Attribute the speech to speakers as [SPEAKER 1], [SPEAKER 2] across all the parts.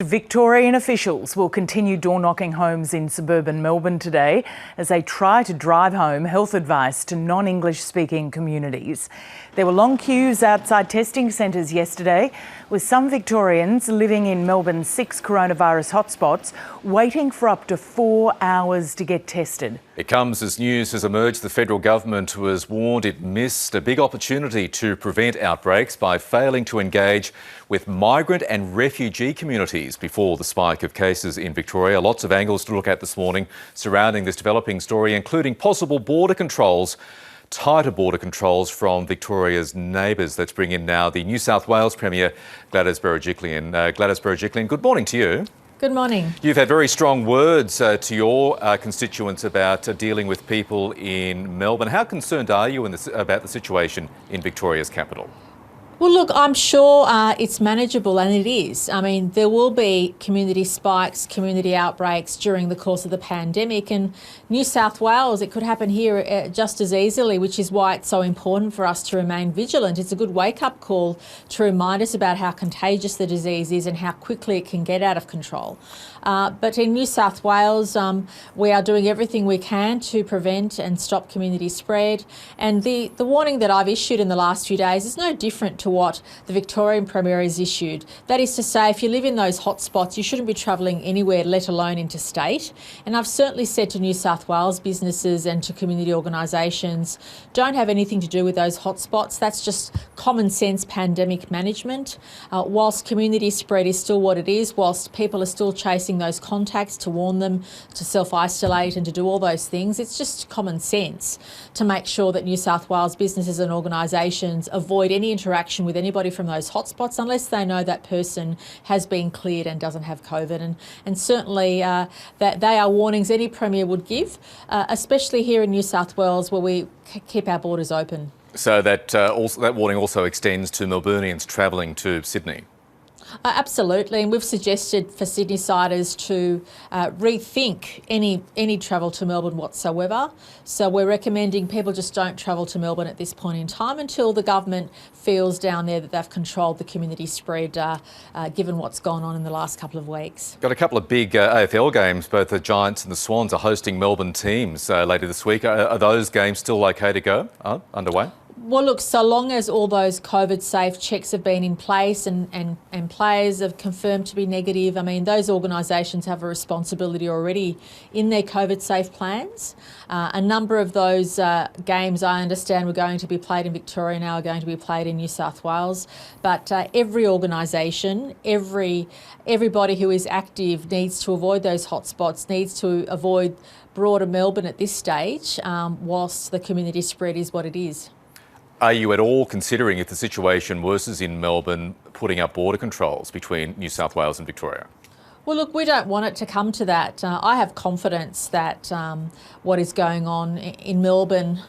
[SPEAKER 1] Victorian officials will continue door-knocking homes in suburban Melbourne today as they try to drive home health advice to non-English speaking communities. There were long queues outside testing centres yesterday, with some Victorians living in Melbourne's 6 coronavirus hotspots waiting for up to 4 hours to get tested.
[SPEAKER 2] It comes as news has emerged the federal government was warned it missed a big opportunity to prevent outbreaks by failing to engage with migrant and refugee communities before the spike of cases in Victoria. Lots of angles to look at this morning surrounding this developing story, including possible border controls, tighter border controls from Victoria's neighbours. Let's bring in now the New South Wales Premier, Gladys Berejiklian. Gladys Berejiklian, good morning to you.
[SPEAKER 3] Good morning.
[SPEAKER 2] You've had very strong words to your constituents about dealing with people in Melbourne. How concerned are you about the situation in Victoria's capital?
[SPEAKER 3] Well, look, I'm sure it's manageable, and it is. I mean, there will be community spikes, community outbreaks during the course of the pandemic, and New South Wales, it could happen here just as easily, which is why it's so important for us to remain vigilant. It's a good wake-up call to remind us about how contagious the disease is and how quickly it can get out of control. But in New South Wales, we are doing everything we can to prevent and stop community spread. And the warning that I've issued in the last few days is no different to what the Victorian Premier has issued. That is to say, if you live in those hotspots, you shouldn't be travelling anywhere, let alone interstate. And I've certainly said to New South Wales businesses and to community organisations, don't have anything to do with those hotspots. That's just common sense pandemic management. Whilst community spread is still what it is, whilst people are still chasing those contacts to warn them to self-isolate and to do all those things, it's just common sense to make sure that New South Wales businesses and organisations avoid any interaction with anybody from those hotspots unless they know that person has been cleared and doesn't have COVID. And certainly that they are warnings any Premier would give, especially here in New South Wales where we keep our borders open.
[SPEAKER 2] So that warning also extends to Melburnians travelling to Sydney?
[SPEAKER 3] Absolutely, and we've suggested for Sydney-siders to rethink any travel to Melbourne whatsoever. So we're recommending people just don't travel to Melbourne at this point in time until the government feels down there that they've controlled the community spread, given what's gone on in the last couple of weeks.
[SPEAKER 2] Got a couple of big AFL games. Both the Giants and the Swans are hosting Melbourne teams later this week. Are those games still okay to go? Underway?
[SPEAKER 3] Well, look, so long as all those COVID-safe checks have been in place and players have confirmed to be negative, I mean, those organisations have a responsibility already in their COVID-safe plans. A number of those games, I understand, were going to be played in Victoria, now are going to be played in New South Wales. But every organisation, everybody who is active needs to avoid those hotspots, needs to avoid broader Melbourne at this stage, whilst the community spread is what it is.
[SPEAKER 2] Are you at all considering, if the situation worsens in Melbourne, putting up border controls between New South Wales and Victoria?
[SPEAKER 3] Well, look, we don't want it to come to that. I have confidence that what is going on in Melbourne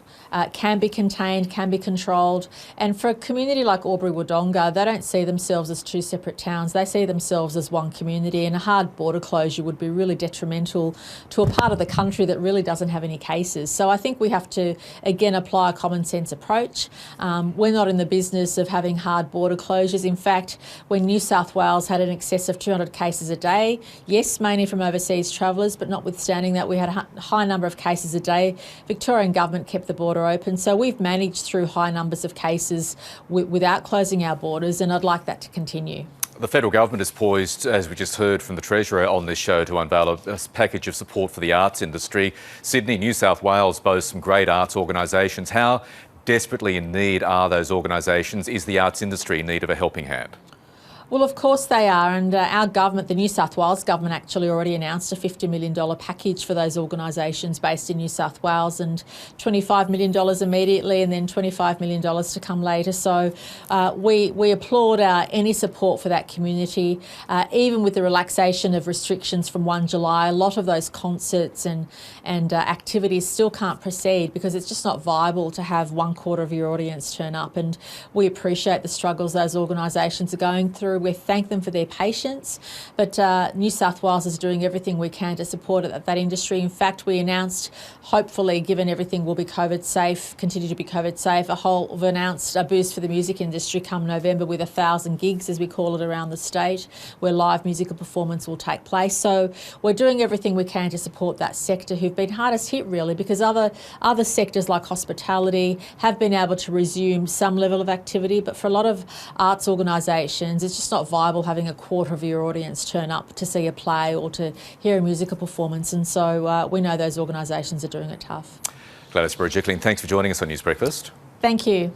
[SPEAKER 3] can be contained, can be controlled. And for a community like Albury-Wodonga, they don't see themselves as two separate towns. They see themselves as one community, and a hard border closure would be really detrimental to a part of the country that really doesn't have any cases. So I think we have to, again, apply a common sense approach. We're not in the business of having hard border closures. In fact, when New South Wales had in excess of 200 cases a day, yes, mainly from overseas travellers, but notwithstanding that we had a high number of cases a day, Victorian government kept the border open. So we've managed through high numbers of cases without closing our borders, and I'd like that to continue.
[SPEAKER 2] The federal government is poised, as we just heard from the Treasurer on this show, to unveil a package of support for the arts industry. Sydney, New South Wales boast some great arts organisations. How desperately in need are those organisations? Is the arts industry in need of a helping hand?
[SPEAKER 3] Well, of course they are, and our government, the New South Wales government, actually already announced a $50 million package for those organisations based in New South Wales, and $25 million immediately and then $25 million to come later. So we applaud any support for that community. Even with the relaxation of restrictions from 1 July, a lot of those concerts and activities still can't proceed because it's just not viable to have 1/4 of your audience turn up, and we appreciate the struggles those organisations are going through. We thank them for their patience, but New South Wales is doing everything we can to support that industry. In fact, we announced, hopefully, given everything will be COVID safe, continue to be COVID safe, we've announced a boost for the music industry come November with 1,000 gigs, as we call it, around the state, where live musical performance will take place. So we're doing everything we can to support that sector, who've been hardest hit really, because other sectors like hospitality have been able to resume some level of activity, but for a lot of arts organisations it's just not viable having a quarter of your audience turn up to see a play or to hear a musical performance, and so we know those organisations are doing it tough.
[SPEAKER 2] Gladys Berejiklian, thanks for joining us on News Breakfast.
[SPEAKER 3] Thank you.